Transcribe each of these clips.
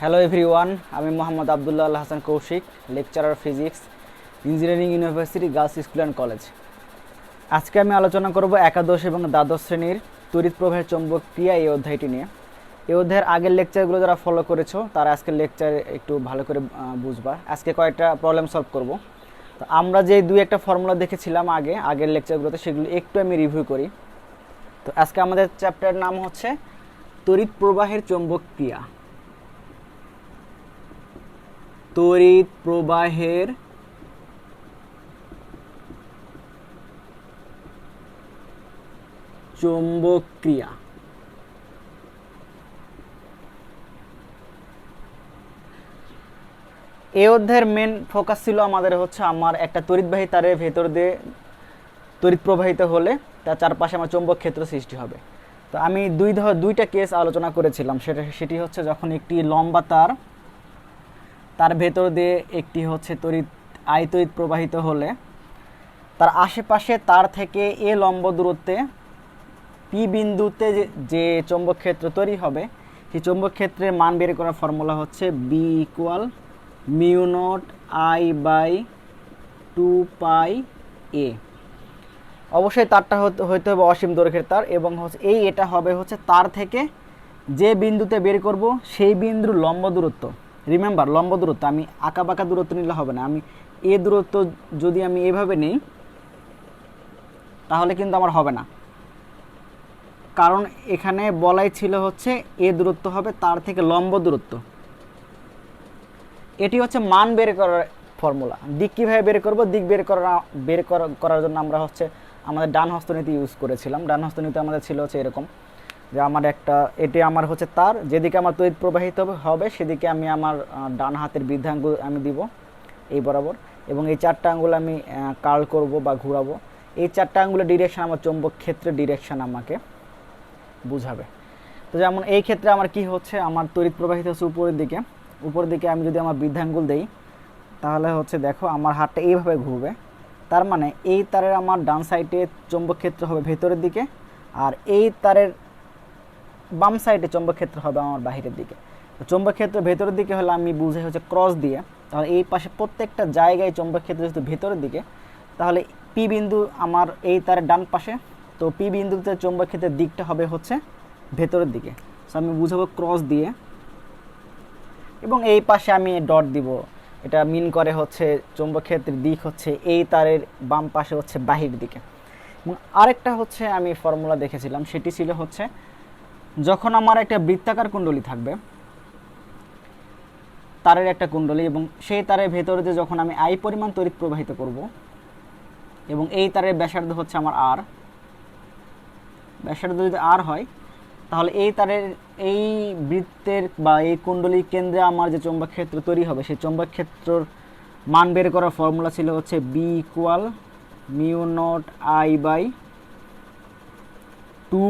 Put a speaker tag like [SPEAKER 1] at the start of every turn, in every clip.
[SPEAKER 1] Hello everyone, আমি Mohammad Abdullah Al Hasan Kaushik, lecturer physics, engineering university girls school and college. আজকে আমি আলোচনা করব একাদশ এবং দ্বাদশ শ্রেণীর তড়িৎ প্রবাহের চৌম্বক ক্রিয়া এই অধ্যায়টি নিয়ে। এই অধ্যায়ের আগের লেকচারগুলো যারা ফলো করেছো তারা আজকের লেকচার একটু ভালো করে বুঝবা। আজকে কয়েকটা প্রবলেম সলভ করব। তো আমরা যে দুই একটা ফর্মুলা দেখেছিলাম আগের লেকচারগুলোতে, সেগুলো একটু আমি রিভিউ করি। তো আজকে আমাদের চ্যাপ্টারের নাম হচ্ছে তড়িৎ প্রবাহের চৌম্বক ক্রিয়া। তড়িৎ প্রবাহের চৌম্বক ক্রিয়া। এই অধ্যায়ের মেন ফোকাস ছিল আমাদের হচ্ছে আমার একটা তড়িৎবাহী তারের ভেতর দিয়ে তড়িৎ প্রবাহিত হলে তার চারপাশে আমার চৌম্বক ক্ষেত্র সৃষ্টি হবে। তো আমি দুইটা কেস আলোচনা করেছিলাম। সেটি হচ্ছে যখন একটি লম্বা তার ভেতর দিয়ে একটি হচ্ছে তড়িৎ প্রবাহিত হলে তার আশেপাশে তার থেকে এ লম্ব দূরত্বে পি বিন্দুতে যে চৌম্বক ক্ষেত্র তৈরি হবে, সেই চৌম্বক ক্ষেত্রের মান বের করার ফর্মুলা হচ্ছে B equal mu nought I by 2 pi a. অবশ্যই তারটা হইতে হবে অসীম দৈর্ঘ্যের তার, এবং হচ্ছে এটা হবে হচ্ছে তার থেকে যে বিন্দুতে বের করব সেই বিন্দুর লম্ব দূরত্ব। রিমেম্বার, লম্ব দূরত্ব, আমি আঁকা বাঁকা দূরত্ব নিলে হবে না। আমি এ দূরত্ব যদি আমি এভাবে নিই তাহলে কিন্তু আমার হবে না, কারণ এখানে বলাই ছিল হচ্ছে এ দূরত্ব হবে তার থেকে লম্ব দূরত্ব। এটি হচ্ছে মান বের করার ফর্মুলা। দিক কীভাবে বের করব? দিক করার জন্য আমরা হচ্ছে আমাদের ডান হস্তনীতি ইউজ করেছিলাম। ডান হস্তনীতি আমাদের ছিল হচ্ছে এরকম, যে আমার এটি আমার হচ্ছে তার, যেদিকে আমার তড়িৎ প্রবাহিত হবে সেদিকে আমি আমার ডান হাতের বৃদ্ধাঙ্গুল আমি দিব এই বরাবর, এবং এই চারটা আঙ্গুল আমি কার্ল করব বা ঘুরাবো। এই চারটা আঙ্গুলের ডিরেকশন আমার চৌম্বক ক্ষেত্রের ডিরেকশন আমাকে বুঝাবে। তো যেমন এই ক্ষেত্রে আমার কি হচ্ছে, আমার তড়িৎ প্রবাহিত হচ্ছে উপরের দিকে আমি যদি আমার বৃদ্ধাঙ্গুল দেই তাহলে হচ্ছে দেখো আমার হাতটা এইভাবে ঘুরবে। তার মানে এই তারের আমার ডান সাইডে চৌম্বক ক্ষেত্র হবে ভেতরের দিকে, আর এই তারের বাম সাইডে চৌম্বক ক্ষেত্র হবে আমার বাহিরের দিকে। তো চৌম্বক ক্ষেত্র ভেতরের দিকে হলে আমি বুঝাই হচ্ছে ক্রস দিয়ে, তাহলে এই পাশে প্রত্যেকটা জায়গায় চৌম্বক ক্ষেত্র যেহেতু ভেতরের দিকে, তাহলে পি বিন্দু আমার এই তারের ডান পাশে, তো পি বিন্দুতে চৌম্বক ক্ষেত্রের দিকটা হবে হচ্ছে ভেতরের দিকে। সো আমি বুঝাবো ক্রস দিয়ে, এবং এই পাশে আমি ডট দিব। এটা মিন করে হচ্ছে চৌম্বক ক্ষেত্রের দিক হচ্ছে এই তারের বাম পাশে হচ্ছে বাহির দিকে। এবং আরেকটা হচ্ছে আমি ফর্মুলা দেখেছিলাম, সেটি ছিল হচ্ছে যখন আমার একটা বৃত্তাকার কুণ্ডলী থাকবে, তারের একটা কুণ্ডলী, এবং সেই তারের ভেতরে যে যখন আমি আই পরিমাণ তড়িৎ প্রবাহিত করব, এবং এই তারের ব্যাসার্ধ হচ্ছে আমার আর, ব্যাসার্ধ যদি আর হয়, তাহলে এই তারের এই বৃত্তের বা এই কুণ্ডলীর কেন্দ্রে আমার যে চৌম্বক ক্ষেত্র তৈরি হবে, সেই চৌম্বক ক্ষেত্রর মান বের করার ফর্মুলা ছিল হচ্ছে B equal mu nought I by 2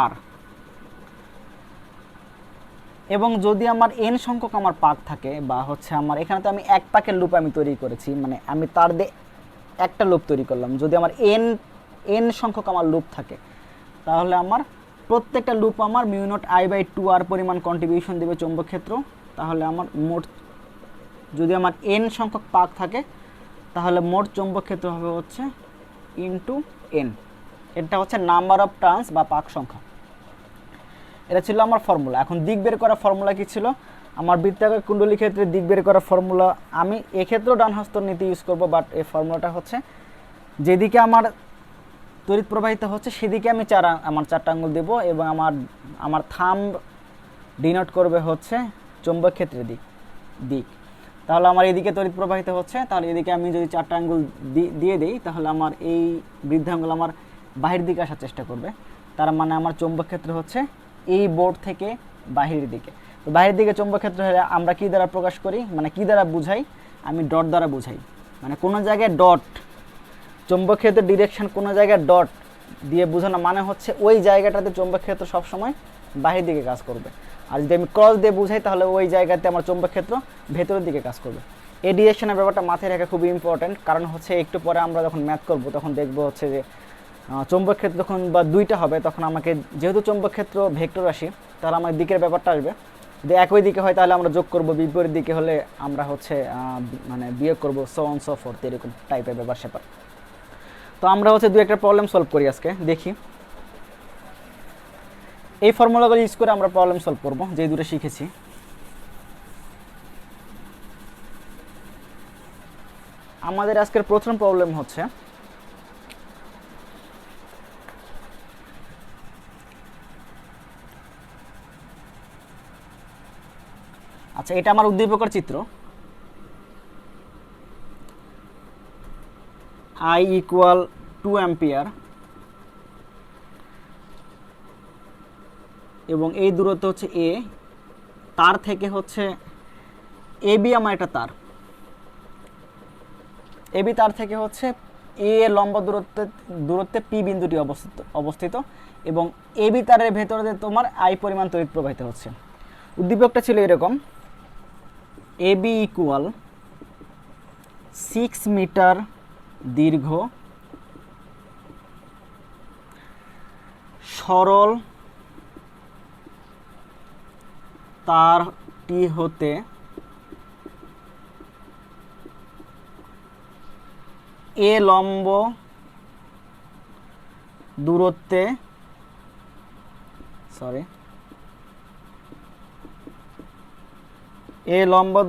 [SPEAKER 1] r. এবং যদি আমার এন সংখ্যক আমার পাক থাকে, বা হচ্ছে আমার এখানে তো আমি এক পাকের লুপ আমি তৈরি করেছি, মানে আমি তার দিয়ে একটা লুপ তৈরি করলাম। যদি আমার এন সংখ্যক আমার লুপ থাকে, তাহলে আমার প্রত্যেকটা লুপ আমার মিউ নট আই বাই 2 আর পরিমাণ কন্ট্রিবিউশন দেবে চৌম্বক ক্ষেত্র। তাহলে আমার মোট, যদি আমার এন সংখ্যক পাক থাকে, তাহলে মোট চৌম্বক ক্ষেত্র হবে হচ্ছে ইনটু এন। এটা হচ্ছে নাম্বার অফ টার্নস বা পাক সংখ্যা। এটা ছিল আমার ফর্মুলা। এখন দিক বের করার ফর্মুলা কি ছিল? আমার বৃত্তাকার কুণ্ডলী ক্ষেত্রে দিক বের করার ফর্মুলা, আমি এক্ষেত্রেও ডান হস্ত নীতি ইউজ করব, বাট এই ফর্মুলাটা হচ্ছে যেদিকে আমার তড়িৎ প্রবাহিত হচ্ছে সেদিকে আমি আমার চারটা আঙ্গুল দেব, এবং আমার থাম্ব ডিনোট করবে হচ্ছে চৌম্বক ক্ষেত্রের দিক। তাহলে আমার এদিকে তড়িৎ প্রবাহিত হচ্ছে, তাহলে এদিকে আমি যদি চারটা আঙ্গুল দিয়ে দিই, তাহলে আমার এই বৃদ্ধাঙ্গুল আমার বাহির দিকে আসার চেষ্টা করবে। তার মানে আমার চৌম্বক ক্ষেত্র হচ্ছে এই বোর্ড থেকে বাহিরের দিকে। তো বাহিরের দিকে চৌম্বক ক্ষেত্র হলে আমরা কী দ্বারা প্রকাশ করি, মানে কী দ্বারা বুঝাই? আমি ডট দ্বারা বুঝাই। মানে কোনো জায়গায় ডট, চৌম্বক ক্ষেত্রের ডিরেকশন কোনো জায়গায় ডট দিয়ে বোঝানো মানে হচ্ছে ওই জায়গাটাতে চৌম্বক ক্ষেত্র সবসময় বাহির দিকে কাজ করবে। আর যদি আমি ক্রস দিয়ে বুঝাই, তাহলে ওই জায়গাতে আমার চৌম্বক ক্ষেত্র ভেতরের দিকে কাজ করবে। এই ডিরেকশনের ব্যাপারটা মাথায় রাখা খুবই ইম্পর্টেন্ট, কারণ হচ্ছে একটু পরে আমরা যখন ম্যাথ করব তখন দেখব হচ্ছে যে চৌম্বক ক্ষেত্র যখন বা দুইটা হবে, তখন আমাকে যেহেতু চৌম্বক ক্ষেত্র ভেক্টর রাশি, তাহলে আমার দিকের ব্যাপারটা আসবে। যদি একই দিকে হয় তাহলে আমরা যোগ করব, বিপরীত দিকে হলে আমরা হচ্ছে মানে বিয়োগ করব, সো অন সো ফোর্থ, এরকম টাইপের ব্যাপার স্যাপার। তো আমরা হচ্ছে দু একটা প্রবলেম সলভ করি আজকে, দেখি এই ফর্মুলাগুলো ইউজ করে আমরা প্রবলেম সলভ করব যে দুটো শিখেছি। আমাদের আজকের প্রথম প্রবলেম হচ্ছে আচ্ছা, এটা আমার উদ্দীপকের চিত্র। I ইকুয়াল 2 অ্যাম্পিয়ার এবং এই দূরত্ব হচ্ছে এ, তার থেকে হচ্ছে এ বি আমার একটা তার, এ বি তার থেকে হচ্ছে এ লম্ব দূরত্বে পি বিন্দুটি অবস্থিত এবং এ বি তারের ভেতরে তোমার আই পরিমাণ তড়িৎ প্রবাহিত হচ্ছে। উদ্দীপকটা ছিল এরকম, এ বি ইকুয়াল 6 মিটার দীর্ঘ সরল তারটি হতে এ লম্ব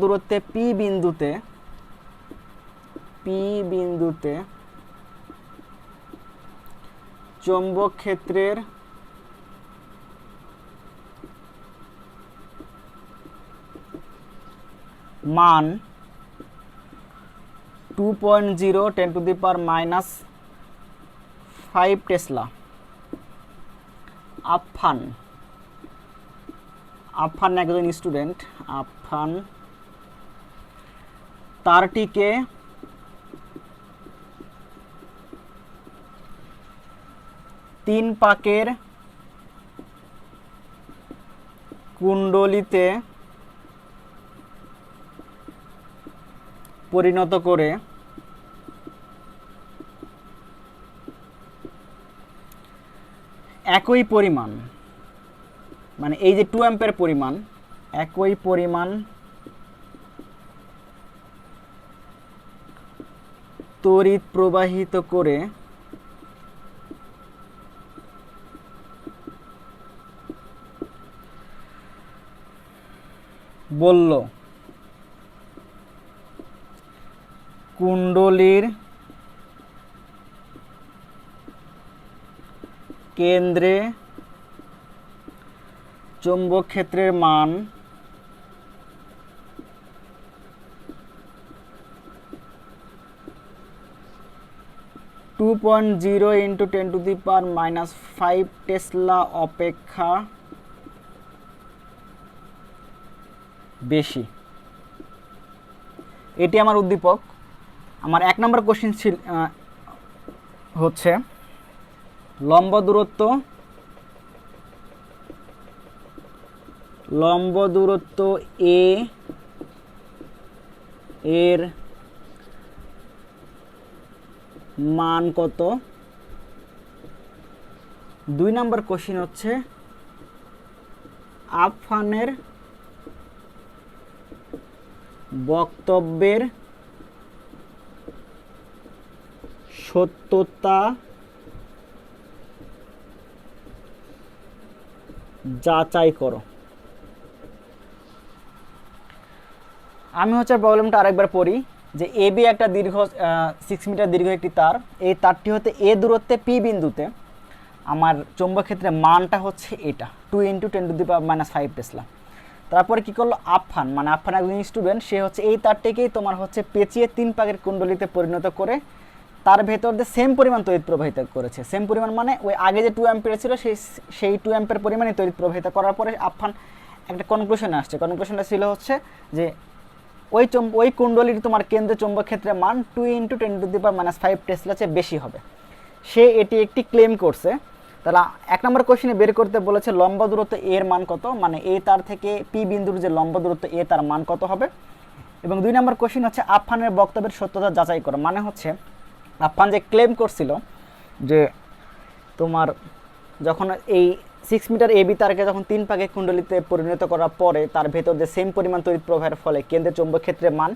[SPEAKER 1] দূরত্বে পি বিন্দুতে চৌম্বক ক্ষেত্রের মান 2.0 10⁻⁵ টেসলা। আফফান একজন স্টুডেন্ট, আফফান তারটিকে তিন পাকের কুণ্ডলিতে পরিণত করে একই পরিমাণ, মানে এই যে 2 অ্যাম্পিয়ার পরিমাণ, একই পরিমাণ তড়িৎ প্রবাহিত করে বলল কুণ্ডলীর কেন্দ্রে চৌম্বক ক্ষেত্রের মান 2.0 × 10⁻⁵ টেসলা অপেক্ষা বেশি। এটি আমার উদ্দীপক। আমার 1 নম্বর কোশ্চেন ছিল হচ্ছে লম্ব দূরত্ব এ এর মান কত। 2 নম্বর কোশ্চেন হচ্ছে আফফানের বক্তব্যের সত্যতা যাচাই করো। আমি হচ্ছে প্রবলেমটা আরেকবার পড়ি যে এ বি একটা দীর্ঘ 6 মিটার দীর্ঘ একটি তার, এই তারটি হতে এ দূরত্বে পি বিন্দুতে আমার চৌম্বক ক্ষেত্রের মানটা হচ্ছে এটা 2 × 10⁻⁵ টেসলা। তারপরে কি করলো আফফান, মানে আফফান একজন স্টুডেন্ট, সে হচ্ছে এই তারটিকেই তোমার হচ্ছে পেঁচিয়ে 3 পাকের কুণ্ডলিতে পরিণত করে তার ভেতর দিয়ে সেম পরিমাণ তড়িৎ প্রবাহিত করেছে। সেম পরিমাণ মানে ওই আগে যে 2 অ্যাম্পিয়ার ছিল সেই 2 অ্যাম্পিয়ার পরিমাণে তড়িৎ প্রবাহিত করার পরে আফফান একটা কনক্লুশনে আসছে। কনক্লুশনটা ছিল হচ্ছে যে ওই কুণ্ডলীর তোমার কেন্দ্রে চৌম্বক ক্ষেত্রের মান 2 × 10⁻⁵ টেসলা চেয়ে বেশি হবে। সে এটি একটি ক্লেম করছে। তাহলে 1 নম্বর কোশ্চেনে বের করতে বলেছে লম্ব দূরত্ব এর মান কত, মানে এই তার থেকে পি বিন্দুর যে লম্ব দূরত্ব এ তার মান কত হবে। এবং 2 নম্বর কোশ্চেন হচ্ছে আফফানের বক্তব্যের সত্যতা যাচাই করো, মানে হচ্ছে আফফান যে ক্লেম করছিল যে তোমার যখন এই 6 মিটার এবি তারকে যখন 3 পাকের কুণ্ডলিতে পরিণত করার পরে তার ভেতর যে সেম পরিমাণ তড়িৎ প্রবাহের ফলে কেন্দ্রের চৌম্বক ক্ষেত্রের মান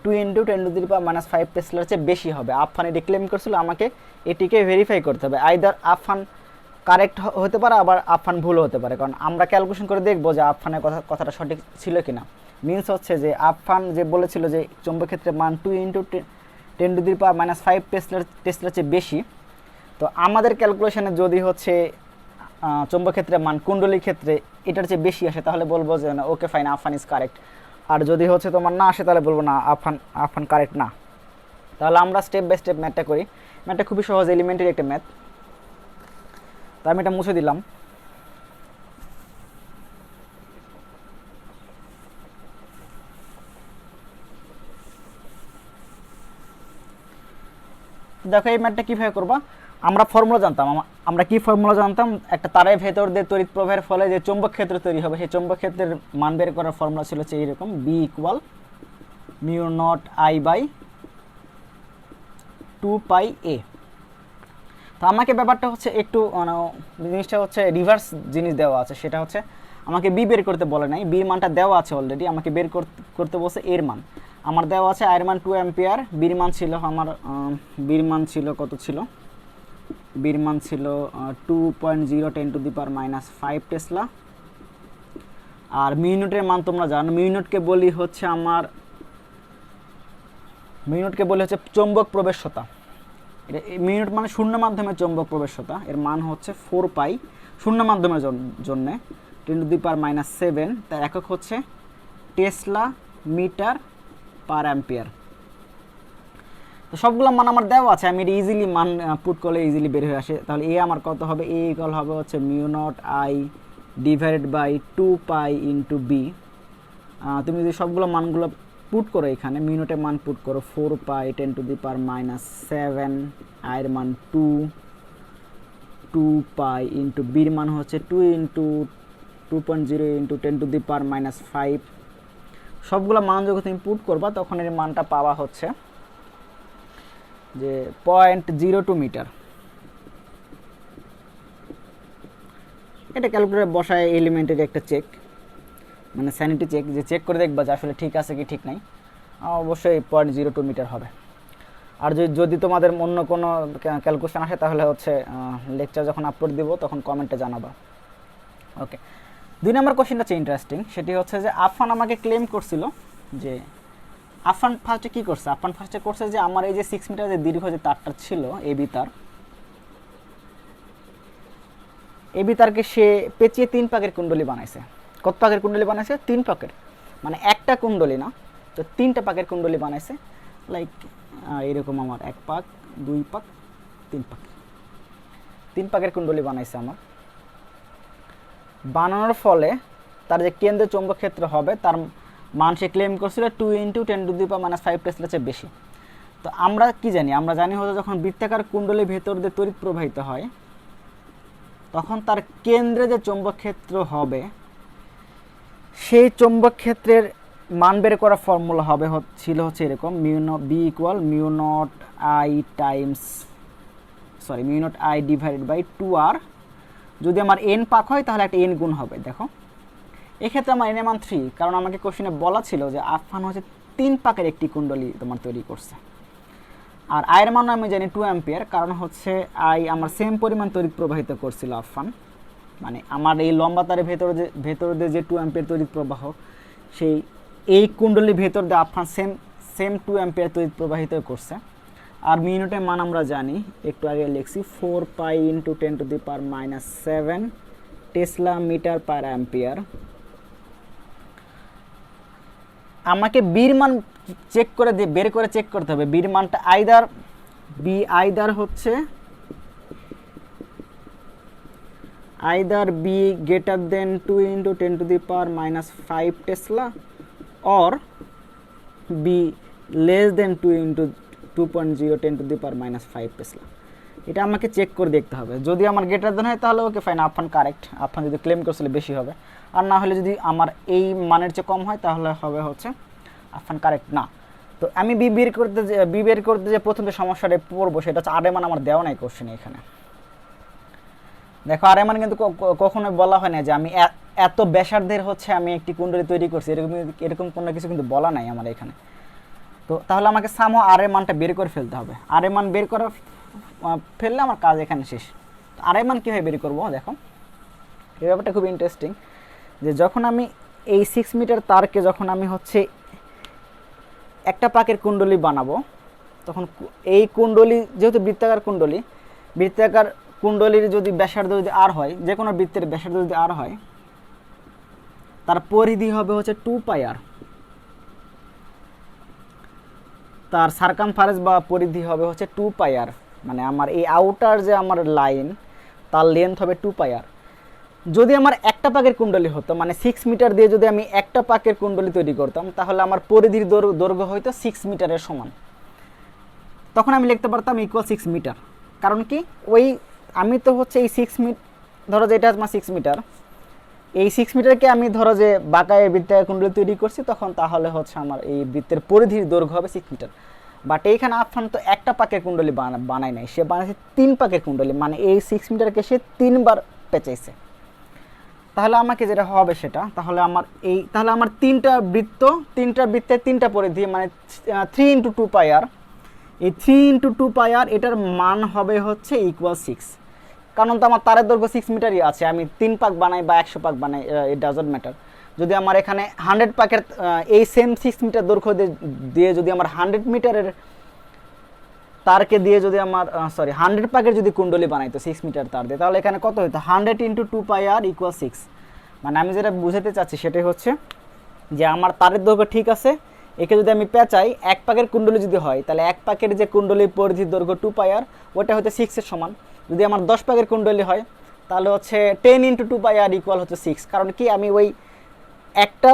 [SPEAKER 1] 2 × 10⁻⁵ টেসলার চেয়ে বেশি হবে। আফফান এটি ক্লেম করছিল, আমাকে এটিকে ভেরিফাই করতে হবে। আইদার আফফান কারেক্ট হতে পারে, আবার আফফান ভুল হতে পারে, কারণ আমরা ক্যালকুলেশন করে দেখবো যে আফফানের কথাটা সঠিক ছিল কিনা। মিনস হচ্ছে যে আফফান যে বলেছিল যে চৌম্বক ক্ষেত্রের মান 2 × 10⁻⁵ টেসলার চেয়ে বেশি, তো আমাদের ক্যালকুলেশনে যদি হচ্ছে চৌম্বক ক্ষেত্রের মান কুণ্ডলীর ক্ষেত্রে এটার চেয়ে বেশি আসে, তাহলে বলবো যে না, okay fine, Affan is correct. আর যদি হচ্ছে তোমার না আসে, তাহলে বলবো না, আফফান কারেক্ট না। তাহলে আমরা স্টেপ বাই স্টেপ ম্যাথটা করি। ম্যাথটা খুবই সহজ, এলিমেন্টারি একটা ম্যাথ। তো আমি এটা মুছে দিলাম। দেখো এই ম্যাথটা কীভাবে করবা। আমরা ফর্মুলা জানতাম, আমরা কি ফর্মুলা জানতাম, একটা তারের ভেতর দিয়ে তড়িৎ প্রবাহের ফলে যে চৌম্বক ক্ষেত্র তৈরি হবে, সেই চৌম্বক ক্ষেত্রের মান বের করার ফর্মুলা ছিল হচ্ছে এইরকম, বি ইকুয়াল μ0I/2πa। তো আমাকে ব্যাপারটা হচ্ছে একটু জিনিসটা হচ্ছে রিভার্স জিনিস দেওয়া আছে, সেটা হচ্ছে আমাকে বি বের করতে বলে নাই, বির মানটা দেওয়া আছে অলরেডি, আমাকে বের করতে বলছে এর মান। আমার দেওয়া আছে আয়ের মান 2 অ্যাম্পিয়ার, বির মান ছিল আমার কত ছিল, বির মান ছিল 2.0 × 10⁻⁵ টেসলা। আর মিউনিটের মান তোমরা জানো, মিউনিটকে বলি হচ্ছে চৌম্বক প্রবেশ্যতা। এটা মিউনিট মানে শূন্য মাধ্যমে চৌম্বক প্রবেশ্যতা, এর মান হচ্ছে 4 পাই শূন্য মাধ্যমের জন্য 10⁻⁷, তার একক হচ্ছে টেসলা মিটার পার অ্যাম্পিয়ার। তো সবগুলো মান আমার দেওয়া আছে, আমি এটা ইজিলি মান পুট করলে ইজিলি বের হয়ে আসে। তাহলে এ আমার কত হবে, এ ইকুয়াল হবে হচ্ছে μ0I/2π × b। তুমি যদি সবগুলো মানগুলো পুট করো, এখানে মিউনিটের মান পুট করো 4 পাই 10⁻⁷, আয়ের মান 2 পাই × বির মান হচ্ছে 2 × 2.0 × 10⁻⁵। সবগুলো মান যখন তুমি পুট করবা, তখন এর মানটা পাওয়া হচ্ছে যে 0.02 মিটার। এটা ক্যালকুলেটরে বসায় এলিমেন্টের একটা চেক, মানে স্যানিটি চেক, যে চেক করে দেখবা যে আসলে ঠিক আছে কি ঠিক নাই, অবশ্যই 0.02 মিটার হবে। আর যদি তোমাদের অন্য কোনো ক্যালকুলেশন আসে, তাহলে হচ্ছে লেকচার যখন আপলোড দিব তখন কমেন্টে জানাবা। ওকে, 2 নম্বর কোশ্চেনটা হচ্ছে ইন্টারেস্টিং। সেটি হচ্ছে যে আফফান আমাকে ক্লেম করছিল যে আফফান ফার্স্টে কী করছে, আফফান ফার্স্টে করছে যে আমার এই যে 6 মিটার যে দীর্ঘ যে তারটা ছিল এবি তারকে সে পেঁচিয়ে 3 পাকের কুণ্ডলী বানাইছে। কত পাকের কুণ্ডলী বানাইছে? 3 পাকের, মানে একটা কুণ্ডলী না, তো 3টা পাকের কুণ্ডলী বানাইছে। লাইক এরকম আমার 1 পাক, 2 পাক, 3 পাক, 3 পাকের কুণ্ডলী বানাইছে আমার। বানানোর ফলে তার যে কেন্দ্রে চৌম্বক ক্ষেত্র হবে, তার মান সে ক্লেম করছিল 2 × 10⁻⁵ টেসলার চেয়ে বেশি। তো আমরা কি জানি, আমরা জানি হচ্ছে যখন বৃত্তাকার কুণ্ডলীর ভেতর দিয়ে তড়িৎ প্রবাহিত হয়, তখন তার কেন্দ্রে যে চৌম্বক ক্ষেত্র হবে, সেই চৌম্বক ক্ষেত্রের মান বের করার ফর্মুলা ছিল হচ্ছে এরকম, বি ইকুয়াল μ0I/2r। যদি আমার n পাক হয়, তাহলে একটা n গুণ হবে। দেখো এক্ষেত্রে আমার n এর মান 3, কারণ আমাকে কোশ্চেনে বলা ছিল যে আফফান হচ্ছে 3 পাকের একটি কুণ্ডলী তোমার তৈরি করছে। আর আয়ের মান আমি জানি 2 অ্যাম্পিয়ার, কারণ হচ্ছে আমার সেম পরিমাণ তড়িৎ প্রবাহিত করছিল আফফান, মানে আমার এই লম্বা তারের ভেতর দিয়ে যে 2 অ্যাম্পিয়ার তড়িৎ প্রবাহ, সেই এই কুণ্ডলীর ভেতর দিয়ে আফফান সেম 2 অ্যাম্পিয়ার তড়িৎ প্রবাহিত করছে। আর মিউনিটের মান আমরা জানি, একটু আগে লিখছি 4 পাই × 10⁻⁷ টেসলা মিটার পার অ্যাম্পিয়ার। আমাকে বির মান চেক করে বের করে চেক করতে হবে। বির মানটা আইদার হচ্ছে B greater than 2 × 10⁻⁵ tesla, or B less than 2 × 2.0 10⁻⁵ tesla. এটা আমাকে চেক করে দেখতে হবে। যদি আমার গ্রেটার দেন হয়, তাহলে ওকে ফাইন, আফফান কারেক্ট। আফফান যদি ক্লেম করছিল বেশি হবে, আর না হলে যদি আমার এই মানের চেয়ে কম হয়, তাহলে হবে হচ্ছে আফফান কারেক্ট না। তো আমি বি বের করতে যে প্রথম যে সমস্যাটা পড়বো, সেটা হচ্ছে আর এর মান আমার দেওয়া নাই কোশ্চেনে। এখানে দেখো আর এমন কিন্তু কখনোই বলা হয় না যে আমি এত ব্যাসার্ধের হচ্ছে আমি একটি কুণ্ডলী তৈরি করছি, এরকম এরকম কোনো কিছু কিন্তু বলা নাই আমার এখানে। তো তাহলে আমাকে সামহ আর এর মানটা বের করে ফেলতে হবে। আর এর মান বের করা ফেললে আমার কাজ এখানে শেষ। আর এর মান কীভাবে বের করবো দেখো, এই ব্যাপারটা খুব ইন্টারেস্টিং। যে যখন আমি এই 6 মিটার তারকে যখন আমি হচ্ছে একটা পাকের কুণ্ডলী বানাবো, তখন এই কুণ্ডলী যেহেতু বৃত্তাকার কুণ্ডলী, বৃত্তাকার কুণ্ডলীর যদি ব্যাসার্ধ যদি আর হয়, যে কোনো বৃত্তের ব্যাসার্ধ যদি আর হয়, তার পরিধি হবে হচ্ছে 2 পাই আর। তার সার্কামফারেন্স বা পরিধি হবে হচ্ছে 2 পাই আর, মানে আমার এই আউটার যে আমার লাইন তার লেন্থ হবে 2 পাই আর। যদি আমার একটা পাকের কুণ্ডলী হতো, মানে 6 মিটার দিয়ে যদি আমি একটা পাকের কুণ্ডলী তৈরি করতাম, তাহলে আমার পরিধির দৈর্ঘ্য হয়তো 6 মিটারের সমান। তখন আমি লিখতে পারতাম ইকুয়াল 6 মিটার। কারণ কি, ওই আমি তো হচ্ছে এই 6 মিটার, ধরো যে এটা আমার 6 মিটার, এই 6 মিটারকে আমি ধরো যে বাঁকায় বৃত্তাকার কুণ্ডলী তৈরি করছি, তখন তাহলে হচ্ছে আমার এই বৃত্তের পরিধির দৈর্ঘ্য হবে 6 মিটার। বাট এইখানে আফফান তো একটা পাকের কুণ্ডলী বানায় নাই, সে বানাইছে 3 পাকের কুণ্ডলী, মানে এই 6 মিটারকে সে 3 বার পেঁচাইছে। তাহলে আমাকে যেটা হবে সেটা, তাহলে আমার তিনটা বৃত্তের তিনটা পরিধি, মানে 3 × 2 পাই আর। এই 3 × 2 পাই আর এটার মান হবে হচ্ছে ইকুয়াল 6। কারণ তো আমার তারের দৈর্ঘ্য 6 মিটারই আছে, আমি 3 পাক বানাই বা 100 পাক বানাই, ইট ডাজন্ট ম্যাটার। যদি আমার এখানে 100 পাকের এই সেম 6 মিটার দৈর্ঘ্য দিয়ে যদি আমার 100 মিটারের তারকে দিয়ে যদি আমার 100 পাকের যদি কুণ্ডলী বানাইতো 6 মিটার তার দিয়ে, তাহলে এখানে কত হতো, 100 × 2 পাই আর ইকুয়াল 6। মানে আমি যেটা বুঝাতে চাচ্ছি সেটাই হচ্ছে যে আমার তারের দৈর্ঘ্য ঠিক আছে, একে যদি আমি পেঁচাই, 1 পাকের কুণ্ডলী যদি হয়, তাহলে 1 পাকের যে কুণ্ডলীর পরিধির দৈর্ঘ্য 2 পাই আর, ওটা হচ্ছে 6 এর সমান। যদি আমার 10 পাকের কুণ্ডলী হয়, তাহলে হচ্ছে 10 × 2 পাই আর ইকুয়াল হচ্ছে 6। কারণ কি, আমি ওই একটা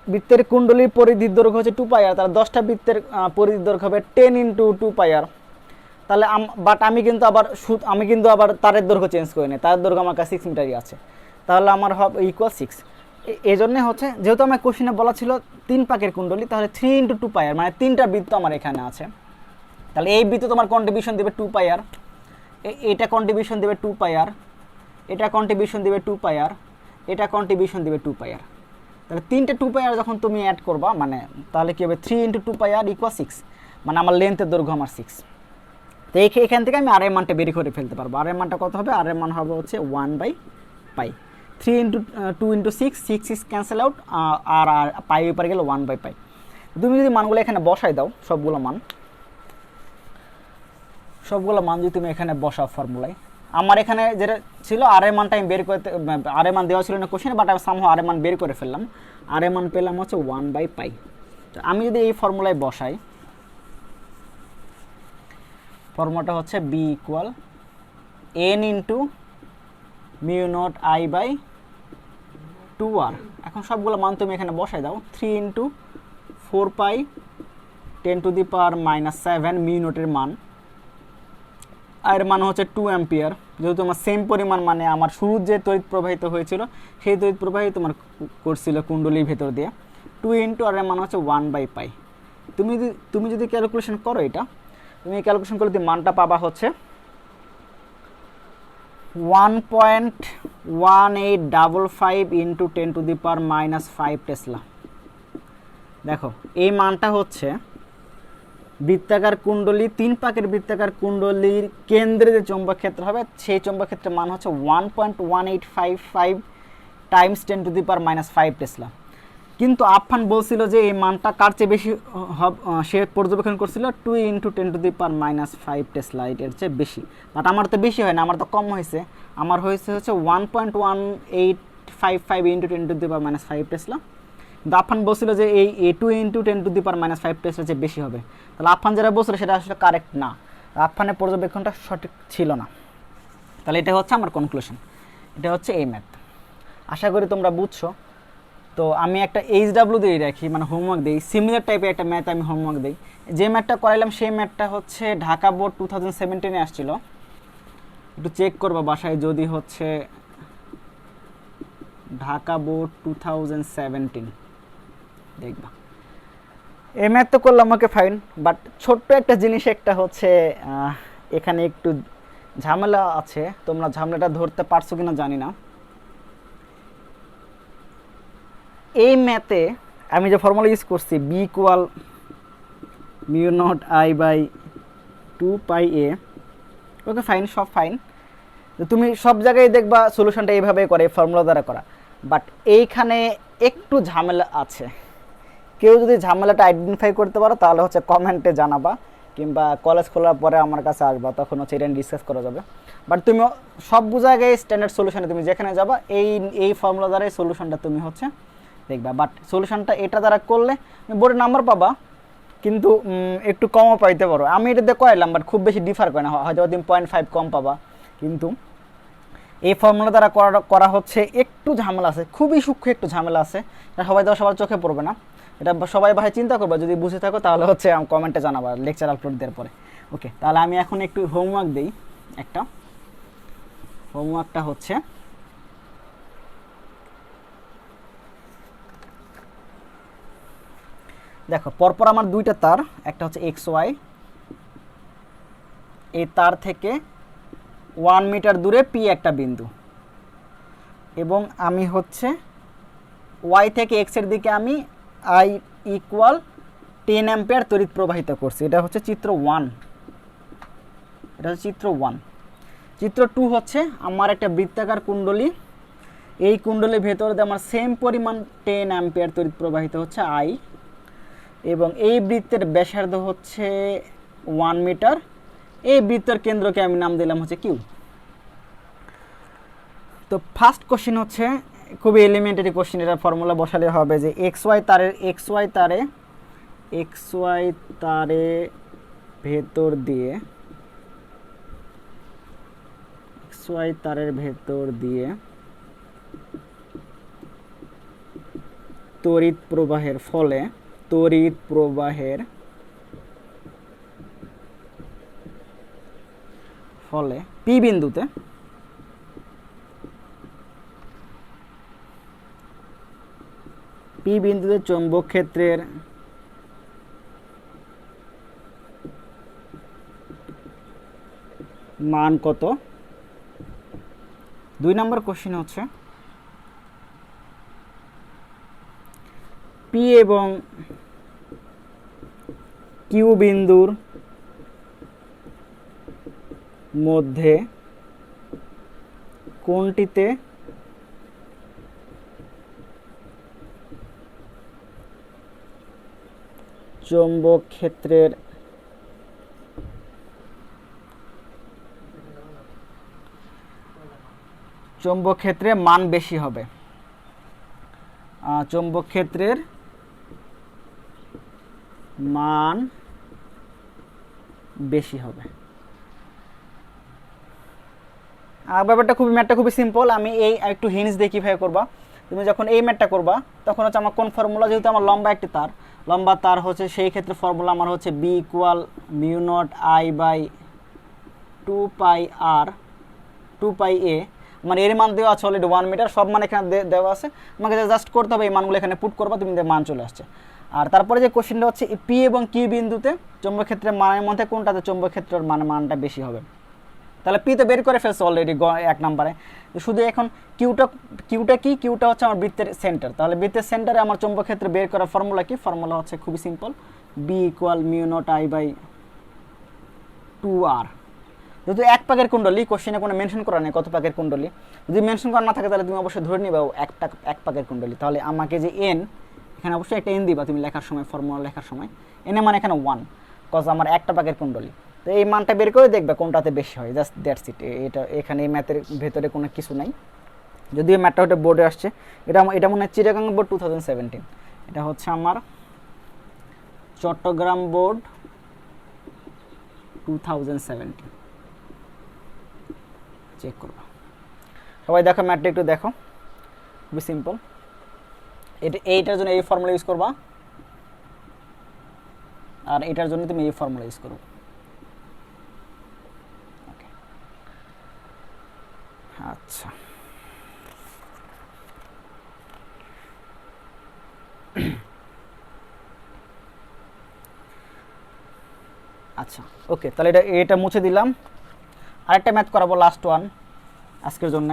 [SPEAKER 1] বৃত্তের কুণ্ডলীর পরিধির দৈর্ঘ্য হচ্ছে 2 পাই আর, তাহলে 10টা বৃত্তের পরিধির দৈর্ঘ্য হবে 10 × 2 পাই আর। তাহলে বাট আমি কিন্তু আবার তারের দৈর্ঘ্য চেঞ্জ করি না, তারের দৈর্ঘ্য আমার কাছে 6 মিটারই আছে, তাহলে আমার হবে ইকুয়াল 6। এই জন্যে হচ্ছে, যেহেতু আমার কোশ্চেনে বলা ছিল 3 পাকের কুণ্ডলী, তাহলে 3 × 2 পাই আর, মানে 3টা বৃত্ত আমার এখানে আছে। তাহলে এই বৃত্ত তোমার কন্ট্রিবিউশন দেবে 2 পাই আর, এটা কন্ট্রিবিউশন দেবে 2 পাই আর, এটা কন্ট্রিবিউশন দেবে 2 পাই আর, এটা কন্ট্রিবিউশন দেবে 2 পাই আর। তাহলে 3টে 2 পাই আর যখন তুমি অ্যাড করবা, মানে তাহলে কী হবে, 3 × 2 পাই আর ইকুয়াল 6, মানে আমার লেন্থের দৈর্ঘ্য আমার 6। তো এখান থেকে আমি আর এর মানটা বের করে ফেলতে পারবো। আর এর মানটা কত হবে, আর এর মান হবে হচ্ছে 1/পাই। 3 × 2 × 6, 6 ক্যান্সেল আউট, আর পাই উপরে গেলে 1/পাই। তুমি যদি মানগুলো এখানে বসাই দাও, সবগুলো মান যদি তুমি এখানে বসাও ফর্মুলায়, আমার এখানে যেটা ছিল আর এর মানটা আমি বের করতে, আর এর মান দেওয়া ছিল না কোশ্চেনে, বাট আমি সামহাও আর এর মান বের করে ফেললাম। আর এর মান পেলাম হচ্ছে 1/পাই। তো আমি যদি এই ফর্মুলায় বসাই, ফর্মুলাটা হচ্ছে b = n × μ0I/2r। এখন সবগুলো মান তুমি এখানে বসাই দাও। 3 × 4π 10⁻⁻7 μ0 মান, আর মান হচ্ছে 2 অ্যাম্পিয়ার। যেহেতু আমার সেম পরিমাণ, মানে আমার শুরুর যে তড়িৎ প্রবাহিত হয়েছিল সেই তড়িৎ প্রবাহিত তোমার করছিল কুণ্ডলীর ভেতর দিয়ে। 2 × আর এর মান হচ্ছে 1/পাই। তুমি যদি ক্যালকুলেশন করো, এটা তুমি ক্যালকুলেশন করলে মানটা পাবা হচ্ছে 1.1855 × 10⁻⁵ টেসলা। দেখো এই মানটা হচ্ছে বৃত্তাকার কুণ্ডলী, 3 পাকের বৃত্তাকার কুণ্ডলীর কেন্দ্রে যে চৌম্বক ক্ষেত্র হবে, সেই চৌম্বক ক্ষেত্রের মান হচ্ছে 1.1855 × 10⁻⁵ টেসলা। কিন্তু আফফান বলছিল যে এই মানটা কার চেয়ে বেশি, সে পর্যবেক্ষণ করছিল 2 × 10⁻⁵ টেসলা, এর চেয়ে বেশি। বাট আমার তো বেশি হয় না, আমার তো কম হয়েছে, আমার হয়েছে হচ্ছে 1.1855 × 10⁻⁵ টেসলা। কিন্তু আফফান বলছিল যে এই 2 × 10⁻⁵ টেসলা চেয়ে বেশি হবে। তাহলে আফফান যেটা বলছিল সেটা আসলে কারেক্ট না, আফফানের পর্যবেক্ষণটা সঠিক ছিল না। তাহলে এটা হচ্ছে আমার কনক্লুশন, এটা হচ্ছে এই ম্যাথ। আশা করি তোমরা বুঝছো। তো আমি একটা HW দিয়ে রাখি, মানে হোমওয়ার্ক দিই, সিমিলার টাইপের একটা ম্যাথ আমি হোমওয়ার্ক দিই। যে ম্যাথটা করাইলাম সেই ম্যাথটা হচ্ছে ঢাকা বোর্ড 2017-এ আসছিল, একটু চেক করবা বাসায়, যদি হচ্ছে ঢাকা বোর্ড 2017 দেখবা। এই ম্যাথ তো করলাম, ওকে ফাইন, বাট ছোট্ট একটা জিনিস একটা হচ্ছে এখানে একটু ঝামেলা আছে, তোমরা ঝামেলাটা ধরতে পারছো কিনা জানি না। এই ম্যাথে আমি যে ফর্মুলা ইউজ করছি B equal mu nought I by 2 pi a, okay fine, সব ফাইন। তুমি সব জায়গায় দেখবা সলিউশনটা এইভাবে করে, ফর্মুলা দ্বারা করা। বাট এইখানে একটু ঝামেলা আছে। কেউ যদি ঝামেলাটা আইডেন্টিফাই করতে পারো তাহলে হচ্ছে কমেন্টে জানাবা, কিংবা কলেজ খোলার পরে আমার কাছে আসবা, তখন হচ্ছে এটা ডিসকাস করা যাবে। বাট তুমি সব জায়গায় স্ট্যান্ডার্ড সলিউশনে তুমি যেখানে যাবা এই ফর্মুলা দ্বারাই সলিউশনটা তুমি হচ্ছে দেখবা। বাট সলিউশনটা এটা দ্বারা করলে বোর্ডে নাম্বার পাবা, কিন্তু একটু কমও পাইতে পারো। আমি এটাতে করাইলাম, বাট খুব বেশি ডিফার করে না, হয়তো তুমি 0.5 কম পাবা। কিন্তু এই ফর্মুলা দ্বারা করা হচ্ছে একটু ঝামেলা আছে, খুবই সূক্ষ্ম একটু ঝামেলা আছে। এটা সবার চোখে পড়বে না, এটা সবাই ভাই চিন্তা করবে। যদি বুঝে থাকো তাহলে হচ্ছে কমেন্টে জানাবা লেকচার আপলোড দেওয়ার পরে। ওকে, তাহলে আমি এখন একটু হোমওয়ার্ক দিই। একটা হোমওয়ার্কটা হচ্ছে দেখো, পরপর আমার দুইটা তার, একটা হচ্ছে এক্স ওয়াই, এই তার থেকে 1 মিটার দূরে পি একটা বিন্দু, এবং আমি হচ্ছে ওয়াই থেকে এক্স এর দিকে আমি আই ইকুয়াল 10 অ্যাম্পিয়ার তড়িৎ প্রবাহিত করছি। এটা হচ্ছে চিত্র 1। এটা হচ্ছে চিত্র 1। চিত্র 2 হচ্ছে আমার একটা বৃত্তাকার কুণ্ডলী, এই কুণ্ডলীর ভেতর দিয়ে আমার সেম পরিমাণ 10 অ্যাম্পিয়ার তড়িৎ প্রবাহিত হচ্ছে আই, এবং এই বৃত্তের ব্যাসার্ধ হচ্ছে 1 মিটার। এই বৃত্তের কেন্দ্রকে আমি নাম দিলাম হচ্ছে কিউ। তো ফার্স্ট কোশ্চেন হচ্ছে খুবই এলিমেন্টারি কোশ্চেন, এটা ফর্মুলা বসালে হবে যে এক্স ওয়াই তারে ভেতর দিয়ে তড়িৎ প্রবাহের ফলে পি বিন্দুতে চৌম্বক ক্ষেত্রের মান কত। 2 নম্বর কোশ্চেন হচ্ছে পি এবং কিউ বিন্দুর মধ্যে কোনটিতে চৌম্বক ক্ষেত্রের মান বেশি হবে। চৌম্বক ক্ষেত্রের মান বেশি হবে। ব্যাপারটা ম্যাথটা খুবই সিম্পল। আমি এই একটু হিন্টস দিয়ে কীভাবে করবা। তুমি যখন এই ম্যাথটা করবা তখন হচ্ছে আমার কোন ফর্মুলা, যেহেতু আমার লম্বা তার হচ্ছে, সেই ক্ষেত্রে ফর্মুলা আমার হচ্ছে B equal mu nought I by 2 pi a. মানে এর মান দেওয়া আছে অলরেডি 1 মিটার, সব মান এখানে দেওয়া আছে, আমাকে জাস্ট করতে হবে এই মানগুলো এখানে পুট করবা, তুমি মান চলে আসছে। আর তারপরে যে কোশ্চেনটা হচ্ছে পি এবং কিউ বিন্দুতে চৌম্বক ক্ষেত্রের মানের মধ্যে কোনটাতে চৌম্বক ক্ষেত্রের মানটা বেশি হবে। তাহলে পি তো বের করে ফেলছে অলরেডি 1 নম্বরে, শুধু এখন কিউটা হচ্ছে আমার বৃত্তের সেন্টার। তাহলে বৃত্তের সেন্টারে আমার চৌম্বক ক্ষেত্রে বের করার ফর্মুলা কি? ফর্মুলা হচ্ছে খুবই simple, B equal mu nought I by 2r। যেহেতু 1 পাকের কুণ্ডলী, কোশ্চেনে কোনো মেনশন করা নেই কত পাকের কুণ্ডলী, যদি মেনশন করা না থাকে তাহলে তুমি অবশ্যই ধরে নিবা 1 পাকের কুণ্ডলী। তাহলে আমাকে যে এন, এখানে অবশ্যই একটা এন দিবা তুমি লেখার সময়, ফর্মুলা লেখার সময়। এনে মানে এখানে 1, কজ আমার 1টা পাকের কুণ্ডলী। তো এই মানটা বের করে দেখবে কোনটাতে বেশি হয়, জাস্ট দ্যাটস ইট। এটা এখানে এই ম্যাথের ভেতরে কোনো কিছু নাই, যদিও ম্যাথটা ওটা বোর্ডে আসছে। এটা মনে হয় চিটাগাং বোর্ড 2017, এটা হচ্ছে আমার চট্টগ্রাম বোর্ড 2017। চেক করবা সবাই, দেখো ম্যাথটা একটু দেখো, খুবই সিম্পল। এইটার জন্য এই ফর্মুলা ইউজ করবা, আর এটার জন্য তুমি এই ফর্মুলা ইউজ করো। আচ্ছা, আচ্ছা ওকে, তাহলে এটা মুছে দিলাম। আরেকটা ম্যাথ করাবো, লাস্ট ওয়ান আজকের জন্য।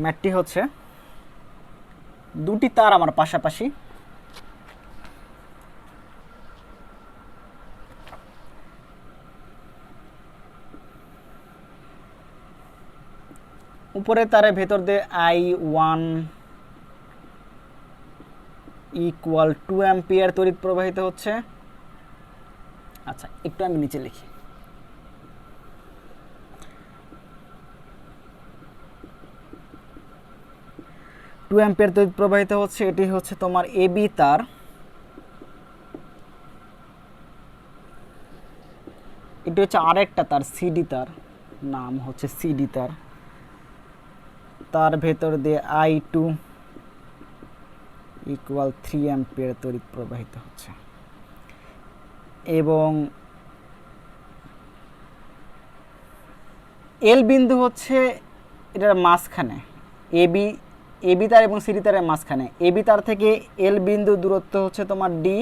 [SPEAKER 1] ম্যাথটি হচ্ছে দুটি তার আমার পাশাপাশি, উপরে তারের ভেতর দিয়ে I1 ইকুয়াল 2 অ্যাম্পিয়ার তড়িৎ প্রবাহিত হচ্ছে। আচ্ছা, একটু আমি নিচে লিখি। টু অ্যাম্পিয়ার তড়িৎ প্রবাহিত হচ্ছে, এটি হচ্ছে তোমার এবি তার। এটি হচ্ছে আরেকটা তার সিডি তার, নাম হচ্ছে সিডি তার। তার ভেতর দিয়ে I2 ইকুয়াল 3 অ্যাম্পিয়ার তড়িৎ প্রবাহিত হচ্ছে, এবং এল বিন্দু হচ্ছে এটার মাঝখানে, এবি তার এবং সিডি তারের মাঝখানে। এবি তার থেকে এল বিন্দু দূরত্ব হচ্ছে তোমার ডি,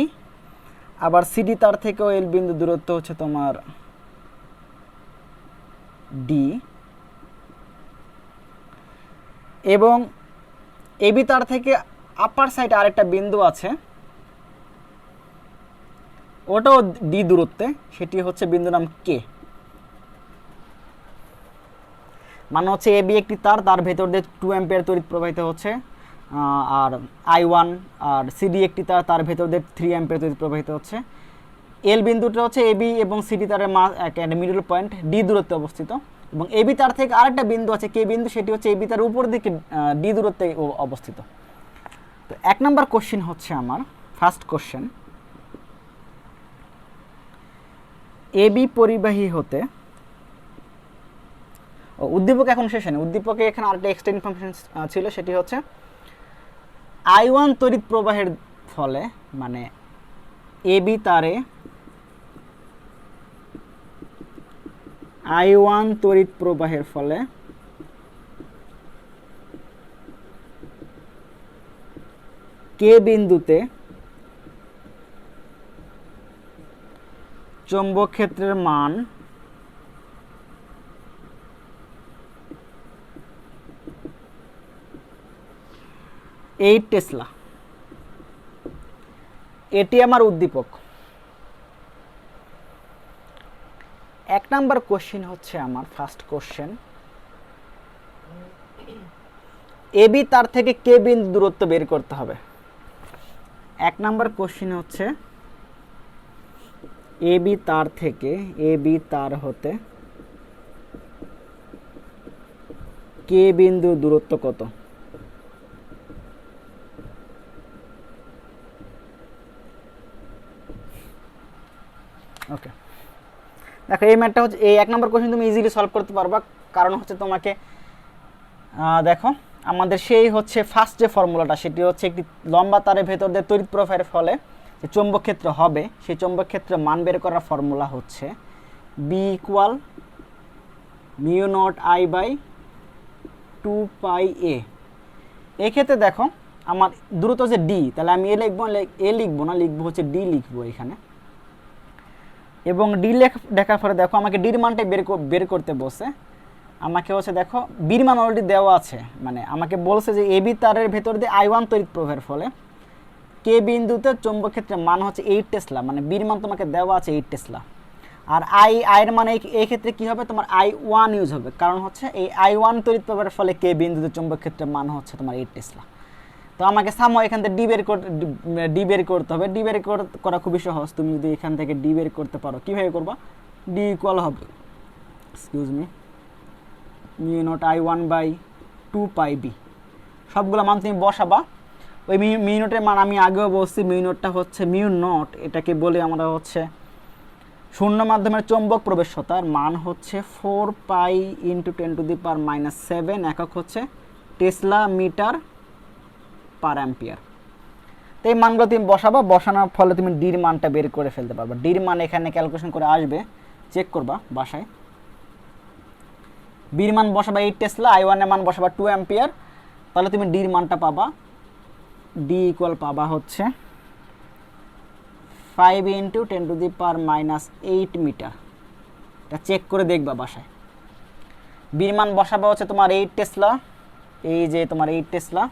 [SPEAKER 1] আবার সিডি তার থেকেও এল বিন্দু দূরত্ব হচ্ছে তোমার ডি, এবং এবি তার থেকে আপার সাইডে আরেকটা বিন্দু আছে, ওটাও ডি দূরত্বে, সেটি হচ্ছে বিন্দু নাম কে। মানে হচ্ছে এবি একটি তার, তার ভেতর দিয়ে 2 অ্যাম্পিয়ার তড়িৎ প্রবাহিত হচ্ছে, আর I1, আর সিডি একটি তার, তার ভেতর দিয়ে 3 অ্যাম্পিয়ার তড়িৎ প্রবাহিত হচ্ছে। এল বিন্দুটা হচ্ছে এবি এবং সিডি তারের একটা মিডল পয়েন্ট ডি দূরত্বে অবস্থিত, এবং এবি তার থেকে আরেকটা বিন্দু আছে কে বিন্দু, সেটি হচ্ছে এবি তার উপর দিকে ডি দূরত্বে অবস্থিত। তো 1 নম্বর কোশ্চেন হচ্ছে আমার ফার্স্ট কোশ্চেন, এবি পরিবাহী হতে, উদ্দীপক এখন শেষ হয়নি, উদ্দীপকে এখানে আরেকটা এক্সট্রা ইনফরমেশন ছিল, সেটি হচ্ছে I1 তড়িৎ প্রবাহের ফলে, মানে এবি তারে I1 তড়িৎ প্রবাহের ফলে কে বিন্দুতে চৌম্বক ক্ষেত্রের মান 8 টেসলা। এটি আমার উদ্দীপক। 1 নাম্বার কোশ্চেন হচ্ছে আমার ফার্স্ট কোশ্চেন, এবি তার থেকে কে বিন্দু দূরত্ব বের করতে হবে। 1 নাম্বার কোশ্চেন হচ্ছে এবি তার থেকে, এবি তার হতে কে বিন্দু দূরত্ব কত। ওকে, দেখো এই ম্যাথটা হচ্ছে, এই 1 নম্বর কোশ্চেন তুমি ইজিলি সলভ করতে পারবা, কারণ হচ্ছে তোমাকে দেখো আমাদের সেই হচ্ছে ফার্স্ট যে ফর্মুলাটা, সেটি হচ্ছে একটি লম্বা তারের ভেতর দিয়ে তড়িৎ প্রবাহের ফলে যে চৌম্বক ক্ষেত্র হবে, সেই চৌম্বক ক্ষেত্রের মান বের করার ফর্মুলা হচ্ছে B equal mu nought I by 2 pi a. এক্ষেত্রে দেখো আমার দূরত্ব যে ডি, তাহলে আমি এ লিখবো না, লিখবো হচ্ছে ডি লিখবো এখানে, এবং ডি দেখার পরে দেখো আমাকে ডির মানটাই বের করতে বসে। আমাকে হচ্ছে দেখো বির মান অলরেডি দেওয়া আছে, মানে আমাকে বলছে যে এবি তারের ভেতর দিয়ে I1 তড়িৎ প্রবাহের ফলে কে বিন্দুতে চৌম্বক ক্ষেত্রের মান হচ্ছে 8 টেসলা, মানে বির মান তোমাকে দেওয়া আছে 8 টেসলা। আর এর মানে এই ক্ষেত্রে কি হবে, তোমার I1 ইউজ হবে, কারণ হচ্ছে এই I1 তড়িৎ প্রবাহের ফলে কে বিন্দুতে চৌম্বক ক্ষেত্রের মান হচ্ছে তোমার 8 টেসলা। তো আমাকে সামহাও এখান থেকে ডি বের করতে হবে। ডি বের করা খুবই সহজ, তুমি যদি এখান থেকে ডি বের করতে পারো, কীভাবে করবা, ডি ইকুয়াল হবে mu nought I1 by 2 pi B. সবগুলো মান তুমি বসাবা। ওই মিউ নটের মান আমি আগেও বলছি, মিউ নটটা হচ্ছে মিউ নট, এটাকে বলে আমরা হচ্ছে শূন্য মাধ্যমের চৌম্বক প্রবেশ্যতার মান হচ্ছে 4 পাই ইন্টু 10⁻⁻7 একক হচ্ছে টেসলা মিটার পার অ্যাম্পিয়ার। তো এই মানগুলো তুমি বসাবা, বসানোর ফলে তুমি ডির মানটা বের করে ফেলতে পারবা। ডির মান এখানে ক্যালকুলেশন করে আসবে, চেক করবা বাসায়। বির মান বসাবা 8 টেসলা, I1 এর মান বসাবা 2 অ্যাম্পিয়ার, তাহলে তুমি ডির মানটা পাবা, ডি ইকুয়াল পাবা হচ্ছে 5 × 10⁻⁻8 মিটার। এটা চেক করে দেখবা বাসায়। বির মান বসাবা হচ্ছে তোমার 8 টেসলা, এই যে তোমার 8 টেসলা,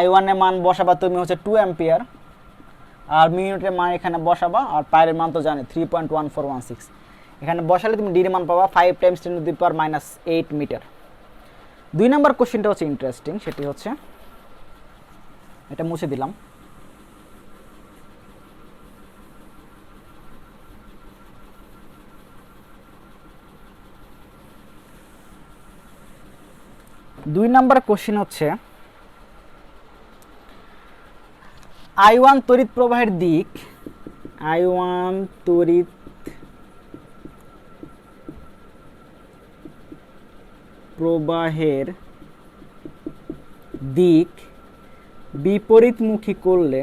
[SPEAKER 1] I1 এর মান বসাবা তুমি হচ্ছে 2 অ্যাম্পিয়ার, আর মিনিটের মান এখানে বসাবা, আর পায়ের মান তো জানে 3.1416, এখানে বসালে তুমি ডির মান পাবা 5 × 10⁻⁸ মিটার। 2 নম্বর কোশ্চেনটা হচ্ছে ইন্টারেস্টিং, সেটি হচ্ছে এটা মুছে দিলাম। দুই নাম্বার কোশ্চেন হচ্ছে I1 তড়িৎ প্রবাহের দিক, I1 তড়িৎ প্রবাহের দিক বিপরীতমুখী করলে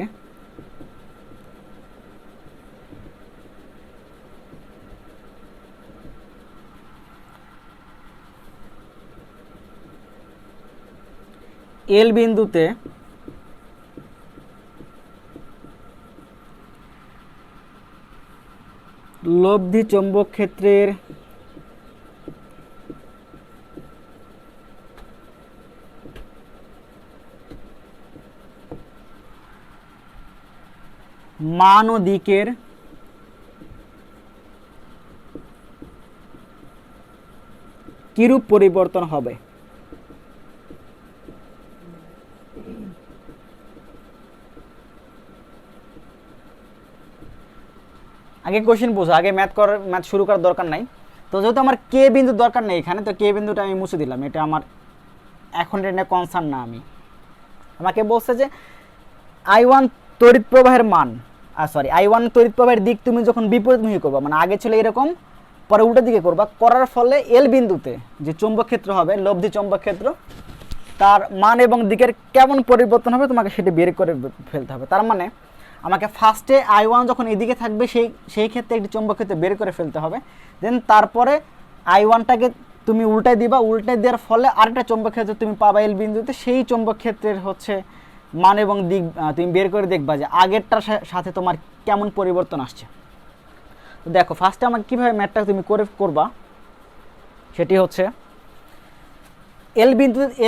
[SPEAKER 1] এল বিন্দুতে লব্ধি চৌম্বক ক্ষেত্রের মান ও দিকের কিরূপ পরিবর্তন হবে। আগে কোশ্চেন বোঝো, আগে ম্যাথ শুরু করার দরকার নাই। তো যেহেতু আমার কে বিন্দু দরকার নেই এখানে, তো কে বিন্দুটা আমি মুছে দিলাম, এটা আমার এখন এটা কনসার্ন না। আমাকে বলছে যে I1 তড়িৎ প্রবাহের মান, I1 তড়িৎ প্রবাহের দিক তুমি যখন বিপরীতমুখী করবা, মানে আগে ছিল এরকম, পরে উল্টো দিকে করবা, করার ফলে এল বিন্দুতে যে চৌম্বক ক্ষেত্র হবে, লব্ধি চৌম্বক ক্ষেত্র, তার মান এবং দিকের কেমন পরিবর্তন হবে তোমাকে সেটা বের করে ফেলতে হবে। তার মানে আমাকে ফার্স্টে I1 যখন এদিকে থাকবে সেই ক্ষেত্রে একটি চৌম্বক ক্ষেত্র বের করে ফেলতে হবে, দেন তারপরে I1টাকে তুমি উল্টায় দিবা, উল্টায় দেওয়ার ফলে আরেকটা চৌম্বক ক্ষেত্র তুমি পাবা এল বিন্দুতে, সেই চৌম্বক ক্ষেত্রের হচ্ছে মান এবং দিক তুমি বের করে দেখবা যে আগেরটার সাথে তোমার কেমন পরিবর্তন আসছে। তো দেখো ফার্স্টে আমাকে কীভাবে ম্যাথটা তুমি করবা, সেটি হচ্ছে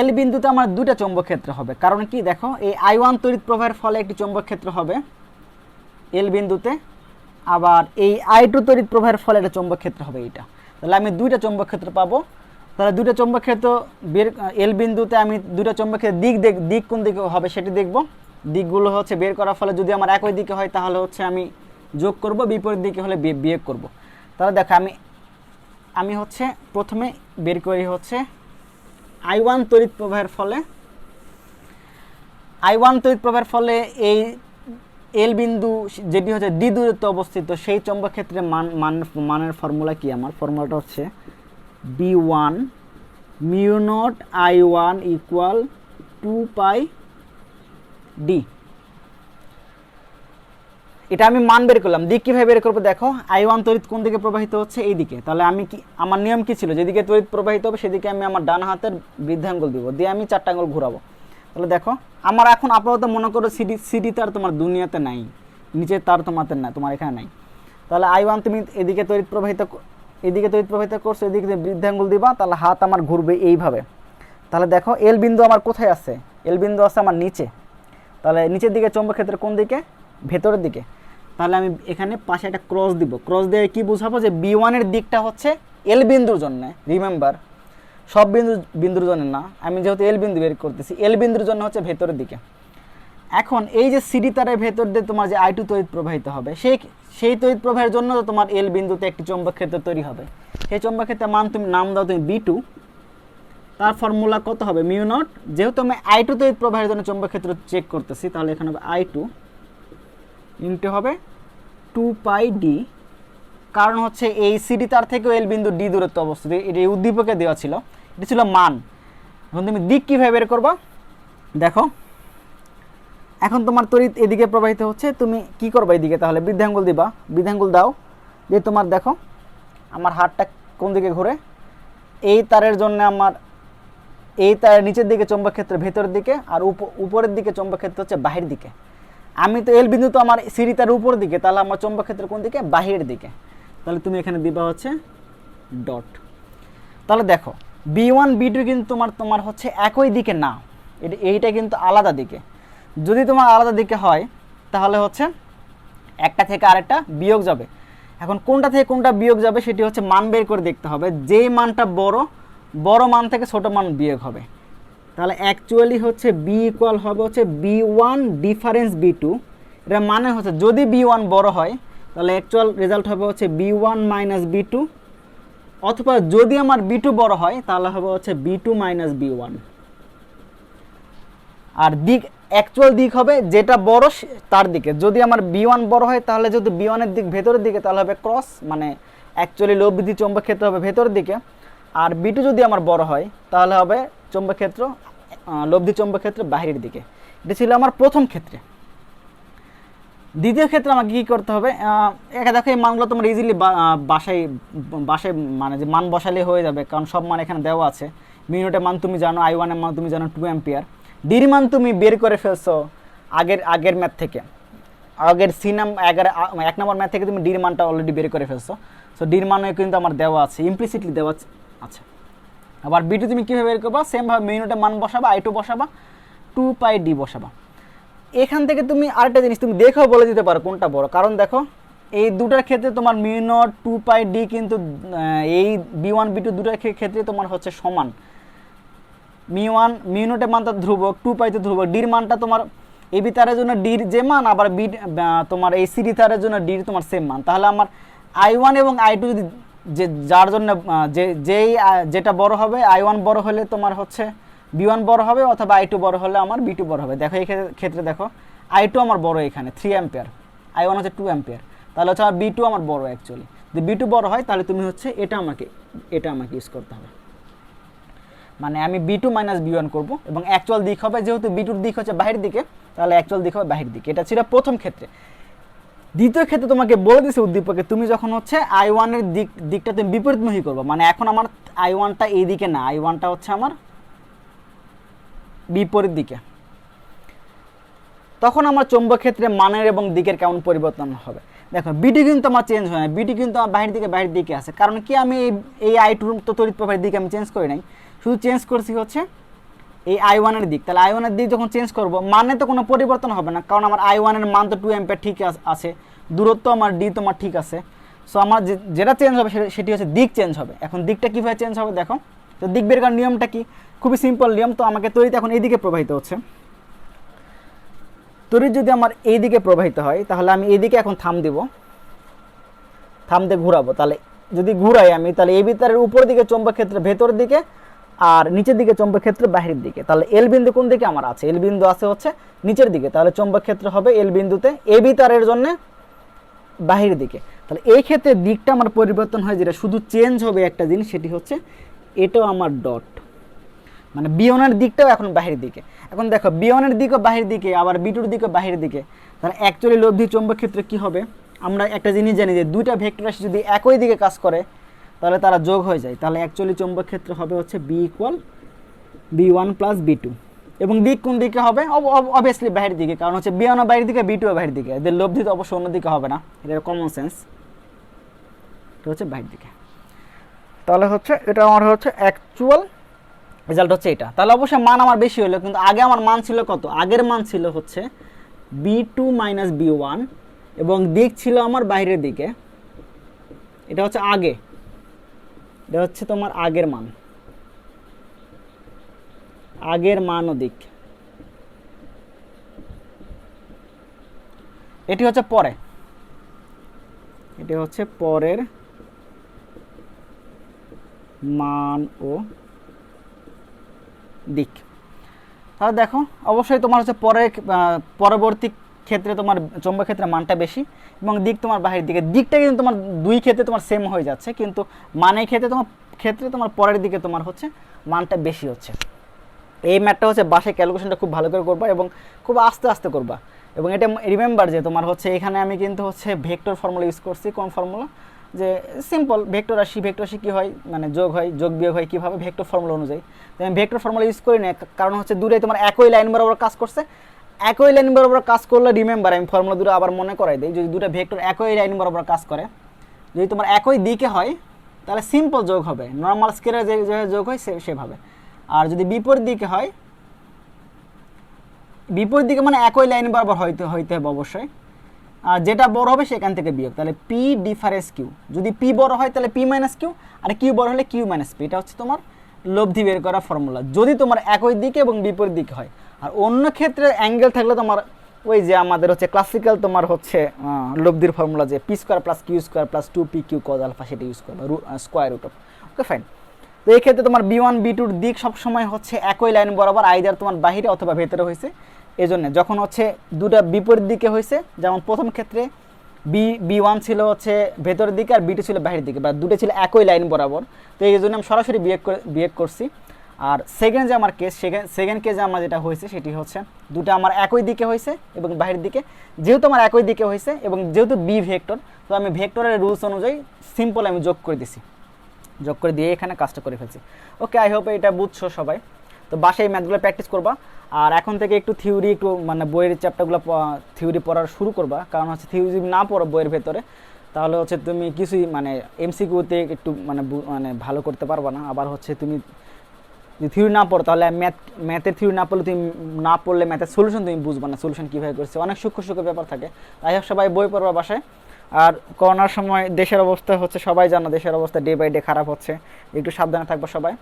[SPEAKER 1] এল বিন্দুতে আমার দুটা চৌম্বক ক্ষেত্র হবে। কারণ কি দেখো, এই I1 তড়িৎ প্রবাহের ফলে একটি চৌম্বক ক্ষেত্র হবে এল বিন্দুতে, আবার এই I2 তড়িৎ প্রবাহের ফলে একটা চৌম্বক ক্ষেত্র হবে এইটা। তাহলে আমি দুইটা চৌম্বক ক্ষেত্র পাবো। তাহলে দুইটা চৌম্বক ক্ষেত্র এল বিন্দুতে আমি দুইটা চৌম্বক ক্ষেত্রের দিক কোন দিকে হবে সেটি দেখব। দিকগুলো হচ্ছে বের করার ফলে যদি আমার একই দিকে হয় তাহলে হচ্ছে আমি যোগ করব, বিপরীত দিকে হলে বিয়োগ করব। তাহলে দেখো আমি হচ্ছে প্রথমে বের করি হচ্ছে I1 তড়িৎ প্রবাহের ফলে এই এল বিন্দু যেটি হচ্ছে ডি দূরত্বে অবস্থিত, সেই চৌম্বক ক্ষেত্রে মানের ফর্মুলা কি, আমার ফর্মুলাটা হচ্ছে B1 μ0 I1 = 2πd। এটা আমি মান বের করলাম। দিক কীভাবে বের করবো দেখো, I1 তড়িৎ কোন দিকে প্রবাহিত হচ্ছে, এই দিকে। তাহলে আমার নিয়ম কি ছিল, যেদিকে তড়িৎ প্রবাহিত হবে সেদিকে আমি আমার ডান হাতের বৃদ্ধাঙ্গুল দিব, দিয়ে আমি 4টা আঙ্গুল ঘোরাবো। তাহলে দেখো আমার এখন আপাতত মনে করো সিডি তার তোমার দুনিয়াতে নাই, নিচের তার তোমার এখানে নাই। তাহলে I1 তুমি এদিকে তড়িৎ প্রবাহিত করছো, এদিকে বৃদ্ধাঙ্গুল দিবা, তাহলে হাত আমার ঘুরবে এইভাবে। তাহলে দেখো এল বিন্দু আমার কোথায় আছে, এল বিন্দু আছে আমার নিচে। তাহলে নিচের দিকে চৌম্বক ক্ষেত্রের কোন দিকে, ভেতরের দিকে। তাহলে আমি এখানে পাশে একটা ক্রস দিব, ক্রস দিয়ে কি বুঝাবো যে B1 এর দিকটা হচ্ছে এল বিন্দুর জন্য, রিমেম্বার সব বিন্দুর জন্য না, আমি যেহেতু এল বিন্দু বের করতেছি, এল বিন্দুর জন্য হচ্ছে ভেতরের দিকে। এখন এই যে সিডি তারের ভেতর দিয়ে তোমার যে I2 তড়িৎ প্রবাহিত হবে, সেই তড়িৎ প্রবাহের জন্য তোমার এল বিন্দুতে একটি চৌম্বক ক্ষেত্র তৈরি হবে। সেই চৌম্বক ক্ষেত্রের মান তুমি নাম দাও তুমি B2, তার ফর্মুলা কত হবে μ0, যেহেতু আমি I2 তড়িৎ প্রবাহের জন্য চৌম্বক ক্ষেত্র চেক করতেছি, তাহলে এখানে হবে I2 ইনটু হবে 2πd। কারণ হচ্ছে এই সিডি তার থেকেও এল বিন্দু ডি দূরত্ব অবস্থিত, এটা এই উদ্দীপকে দেওয়া ছিল, এটা ছিল মান। এখন তুমি দিক কীভাবে বের করবা দেখো, এখন তোমার তড়িৎ এদিকে প্রবাহিত হচ্ছে, তুমি কি করবা এদিকে, তাহলে বৃদ্ধাঙ্গুল দিবা, বৃদ্ধাঙ্গুল দাও, যে তোমার দেখো আমার হাতটা কোন দিকে ঘুরে, এই তারের জন্য আমার এই তারের নিচের দিকে চৌম্বক ক্ষেত্র ভেতরের দিকে, আর উপরের দিকে চৌম্বক ক্ষেত্র হচ্ছে বাহির দিকে। আমি তো এল বিন্দু তো আমার সিঁড়ি তার উপর দিকে, তাহলে আমার চৌম্বক ক্ষেত্র কোন দিকে? বাহিরের দিকে। তাহলে তুমি এখানে দিবা হচ্ছে ডট। তাহলে দেখো B1 B2 কিন্তু তোমার হচ্ছে একই দিকে না, এইটা কিন্তু আলাদা দিকে। যদি তোমার আলাদা দিকে হয় তাহলে হচ্ছে একটা থেকে আরেকটা বিয়োগ যাবে। এখন কোনটা থেকে কোনটা বিয়োগ যাবে সেটি হচ্ছে মান বের করে দেখতে হবে। যেই মানটা বড় মান থেকে ছোট মান বিয়োগ হবে। তাহলে অ্যাকচুয়ালি হচ্ছে বি ইকুয়াল হবে হচ্ছে B1 ডিফারেন্স B2। এটা মানে হচ্ছে যদি B1 বড় হয় তাহলে অ্যাকচুয়াল রেজাল্ট হবে হচ্ছে B1 মাইনাস B2, অথবা যদি আমার B2 বড় হয় তাহলে হবে হচ্ছে B2 মাইনাস B1। আর দিক অ্যাকচুয়াল দিক হবে যেটা বড় তার দিকে। যদি আমার B1 বড় হয় তাহলে যদি B1 এর দিক ভেতরের দিকে তাহলে হবে ক্রস, মানে অ্যাকচুয়ালি লব্ধি চৌম্বক ক্ষেত্র হবে ভেতরের দিকে। আর B2 যদি আমার বড় হয় তাহলে হবে চৌম্বক ক্ষেত্র লব্ধি চৌম্বক ক্ষেত্র বাহিরের দিকে। এটা ছিল আমার প্রথম ক্ষেত্রে। দ্বিতীয় ক্ষেত্রে আমাকে কী করতে হবে? এখানে দেখো এই মানগুলো তোমরা ইজিলি বাসায় মানে যে মান বসালে হয়ে যাবে, কারণ সব মান এখানে দেওয়া আছে। মিউনিটের মান তুমি জানো, I1 এর মান তুমি জানো 2 অ্যাম্পিয়ার। ডির মান তুমি বের করে ফেলছো আগের ম্যাথ থেকে, আগের এক নম্বর ম্যাথ থেকে তুমি ডির মানটা অলরেডি বের করে ফেলছো। সো ডির মানও কিন্তু আমার দেওয়া আছে, ইমপ্লিসিটলি দেওয়া আছে। আবার B2 তুমি কীভাবে বের করবা? সেমভাবে মিউনিটের মান বসাবা, I2 বসাবা, 2πd বসাবা। এখান থেকে তুমি আরেকটা জিনিস তুমি দেখেও বলে দিতে পারো কোনটা বড়, কারণ দেখো এই দুটার ক্ষেত্রে তোমার মিউনট 2πd কিন্তু এই B1 B2 দুটার ক্ষেত্রে তোমার হচ্ছে সমান। মিউনটের মানটা ধ্রুবক, 2π তো ধ্রুবক। ডির মানটা তোমার এই বি তারের জন্য ডির যে মান, আবার বি তোমার এই সিডি তারের জন্য ডির তোমার সেম মান। তাহলে আমার I1 এবং I2 যদি যার জন্য যেটা বড় হবে, I1 বড় হলে তোমার হচ্ছে B1 বড় হবে, অথবা I2 বড় হলে আমার B2 বড় হবে। দেখো এই ক্ষেত্রে দেখো I2 আমার বড় এখানে 3 অ্যাম্পিয়ার, I1 হচ্ছে 2 অ্যাম্পিয়ার। তাহলে হচ্ছে আমার B2 আমার বড় অ্যাকচুয়ালি। যদি B2 বড় হয় তাহলে তুমি হচ্ছে এটা আমাকে ইউজ করতে হবে। মানে আমি B2 মাইনাস B1 করব, এবং অ্যাকচুয়াল দিক হবে যেহেতু B2-র দিক হচ্ছে বাহির দিকে, তাহলে অ্যাকচুয়াল দিক হবে বাহির দিকে। এটা ছিল প্রথম ক্ষেত্রে। দ্বিতীয় ক্ষেত্রে তোমাকে বলে দিছে উদ্দীপকে তুমি যখন হচ্ছে I1 এর দিকটা তুমি বিপরীতমুখী করবো, মানে এখন আমার I1টা এই দিকে না, I1টা হচ্ছে আমার বিপরীত দিকে। তখন আমার চৌম্বক ক্ষেত্রে মানের এবং দিকের কেমন পরিবর্তন হবে? দেখো B2 কিন্তু আমার চেঞ্জ হয় না, B2 কিন্তু আমার বাহির দিকে আছে। কারণ কি আমি এই I2 তো তড়িৎ প্রবাহের দিকে আমি চেঞ্জ করি নাই, শুধু চেঞ্জ করছি হচ্ছে এই I1 এর দিক। তাহলে I1 এর দিক যখন চেঞ্জ করব মানে তো কোনো পরিবর্তন হবে না, কারণ আমার I1 এর মান তো 2 অ্যাম্পিয়ার ঠিক আছে, দূরত্ব আমার D তোমার ঠিক আছে। সো আমার যেটা চেঞ্জ হবে সেটি হচ্ছে দিক চেঞ্জ হবে। এখন দিকটা কীভাবে চেঞ্জ হবে দেখো, তো দিক বের করার নিয়মটা কি? খুবই সিম্পল নিয়ম। তো আমাকে তড়িৎ এখন এইদিকে প্রবাহিত হচ্ছে, তড়িৎ যদি আমার এই দিকে প্রবাহিত হয় তাহলে আমি এইদিকে এখন থাম দিয়ে ঘুরাবো। তাহলে যদি ঘুরাই আমি, তাহলে এই বিতারের উপর দিকে চৌম্বক ক্ষেত্র ভেতর দিকে, আর নিচের দিকে চৌম্বক ক্ষেত্র বাহিরের দিকে। তাহলে এল বিন্দু কোন দিকে আমার আছে? এল বিন্দু আছে হচ্ছে নিচের দিকে। তাহলে চৌম্বক ক্ষেত্র হবে এল বিন্দুতে এ বিতারের জন্য বাহিরের দিকে। তাহলে এই ক্ষেত্রে দিকটা আমার পরিবর্তন হয়, যেটা শুধু চেঞ্জ হবে একটা জিনিস, সেটি হচ্ছে এটাও আমার ডট, মানে B1 এর দিকটাও এখন বাহিরের দিকে। এখন দেখো B1 এর দিকও বাহিরের দিকে, আবার B2 এর দিকও বাহিরের দিকে। তাহলে অ্যাকচুয়ালি লব্ধি চৌম্বক ক্ষেত্রে কি হবে? আমরা একটা জিনিস জানি যে দুইটা ভেক্টর রাশি যদি একই দিকে কাজ করে তাহলে তারা যোগ হয়ে যায়। তাহলে অ্যাকচুয়ালি চৌম্বক ক্ষেত্র হবে হচ্ছে B equal B1 plus B2, এবং দিক কোন দিকে হবে? অবভিয়াসলি বাহিরের দিকে, কারণ হচ্ছে B1 বাইরের দিকে, B2 বাহিরের দিকে। এদের লব্ধি তো অবশ্য অন্য দিকে হবে না, এটা কমন সেন্স। এটা হচ্ছে বাহিরের দিকে। তাহলে হচ্ছে এটা আমার হচ্ছে অ্যাকচুয়াল রেজাল্ট হচ্ছে এটা। তাহলে অবশ্যই মান আমার বেশি হলো, কিন্তু আগে আমার মান ছিল কত? আগের মান ছিল হচ্ছে B2 মাইনাস B1, এবং দিক ছিল আমার বাইরের দিকে। এটা হচ্ছে আগে, এটা হচ্ছে তোমার আগের মান ও দিক। এটি হচ্ছে পরে, এটি হচ্ছে পরের মান ও দিক। তাহলে দেখো অবশ্যই তোমার হচ্ছে পরবর্তী ক্ষেত্রে তোমার চৌম্বক ক্ষেত্রে মানটা বেশি, এবং দিক তোমার বাহিরের দিকে। দিকটা কিন্তু তোমার দুই ক্ষেত্রে তোমার সেম হয়ে যাচ্ছে, কিন্তু মানের ক্ষেত্রে তোমার পরের দিকে তোমার হচ্ছে মানটা বেশি হচ্ছে। এই ম্যাথটা হচ্ছে বাসায় ক্যালকুলেশনটা খুব ভালো করে করবা, এবং খুব আস্তে আস্তে করবা। এবং এটা রিমেম্বার যে তোমার হচ্ছে এখানে আমি কিন্তু হচ্ছে ভেক্টর ফর্মুলা ইউজ করছি। কোন ফর্মুলা? যে সিম্পল ভেক্টর রাশি কী হয়, মানে যোগ হয়, যোগ বিয়োগ হয় কীভাবে, ভেক্টর ফর্মুলা অনুযায়ী। তো আমি ভেক্টর ফর্মুলা ইউজ করি না, কারণ হচ্ছে দুটোই তোমার একই লাইন বরাবর কাজ করছে। একই লাইন বরাবর কাজ করলে রিমেম্বার আমি ফর্মুলা দুটো আবার মনে করাই দিই। যদি দুটো ভেক্টর একই লাইন বরাবর কাজ করে, যদি তোমার একই দিকে হয়, তাহলে সিম্পল যোগ হবে, নর্মাল স্কেলের যে যোগ হয় সেভাবে। আর যদি বিপরীত দিকে হয়, বিপরীত দিকে মানে একই লাইন বরাবর হইতে হবে অবশ্যই। আর যেটা বড় হবে সেখান থেকে বিয়োগ, তাহলে পি ডিফারেন্স কিউ। যদি পি বড় হয় তাহলে পি মাইনাস কিউ, আর কিউ বড় হলে কিউ মাইনাস পি। এটা হচ্ছে তোমার লব্ধি বের করা ফর্মুলা, যদি তোমার একই দিকে এবং বিপরীত দিকে হয়। আর অন্য ক্ষেত্রে অ্যাঙ্গেল থাকলে তোমার ওই যে আমাদের হচ্ছে ক্লাসিক্যাল তোমার হচ্ছে লব্ধির ফর্মুলা, যে p square plus q square plus 2p q cos alpha, সেটা ইউজ করবে, square root of. Okay fine. তো এই ক্ষেত্রে তোমার বি ওয়ান বি টুর দিক সবসময় হচ্ছে একই লাইন বরাবর, আইদার তোমার বাহিরে অথবা ভেতরে হয়েছে। এই জন্য যখন হচ্ছে দুটা বিপরীত দিকে হয়েছে, যেমন প্রথম ক্ষেত্রে বি ওয়ান ছিল হচ্ছে ভেতরের দিকে আর বিটু ছিল বাহিরের দিকে, বা দুটো ছিল একই লাইন বরাবর, তো এই জন্য আমি সরাসরি বিয়োগ করছি। আর সেকেন্ড যে আমার কেস, সেকেন্ড কেসে আমার যেটা হয়েছে সেটি হচ্ছে দুটো আমার একই দিকে হয়েছে এবং বাহিরের দিকে, যেহেতু আমার একই দিকে হয়েছে এবং যেহেতু বি ভেক্টর, তো আমি ভেক্টরের রুলস অনুযায়ী সিম্পল আমি যোগ করে দিছি, যোগ করে দিয়ে এখানে কাজটা করে ফেলছি। ওকে, আই হোপ এটা বুঝছো সবাই। তো বাসায় ম্যাথগুলো প্র্যাকটিস করবা, আর এখন থেকে একটু থিওরি, একটু মানে বইয়ের চ্যাপ্টারগুলো থিওরি পড়ার শুরু করবা, কারণ হচ্ছে থিওরি যদি না পড়ো বইয়ের ভেতরে, তাহলে হচ্ছে তুমি কিছুই মানে এমসিকিউতে একটু মানে ভালো করতে পারবা না। আবার হচ্ছে তুমি যদি থিওরি না পড়ো, তাহলে ম্যাথের থিওরি না পড়লে ম্যাথের সলিউশন তুমি বুঝবা না, সলিউশন কীভাবে করছে, অনেক সূক্ষ্ম ব্যাপার থাকে। তাই হোক সবাই বই পড়বা বাসায়। আর করোনার সময় দেশের অবস্থা হচ্ছে সবাই জানো, দেশের অবস্থা ডে বাই ডে খারাপ হচ্ছে, একটু সাবধানে থাকবো সবাই।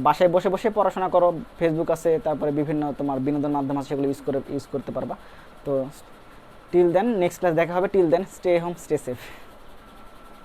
[SPEAKER 1] বাসায় বসে বসে পড়াশোনা করো, ফেসবুক আছে, তারপরে বিভিন্ন তোমার বিনোদন মাধ্যম আছে, সেগুলো ইউজ করতে পারবা। তো টিল দেন নেক্সট ক্লাস দেখা হবে, till then stay home, stay safe.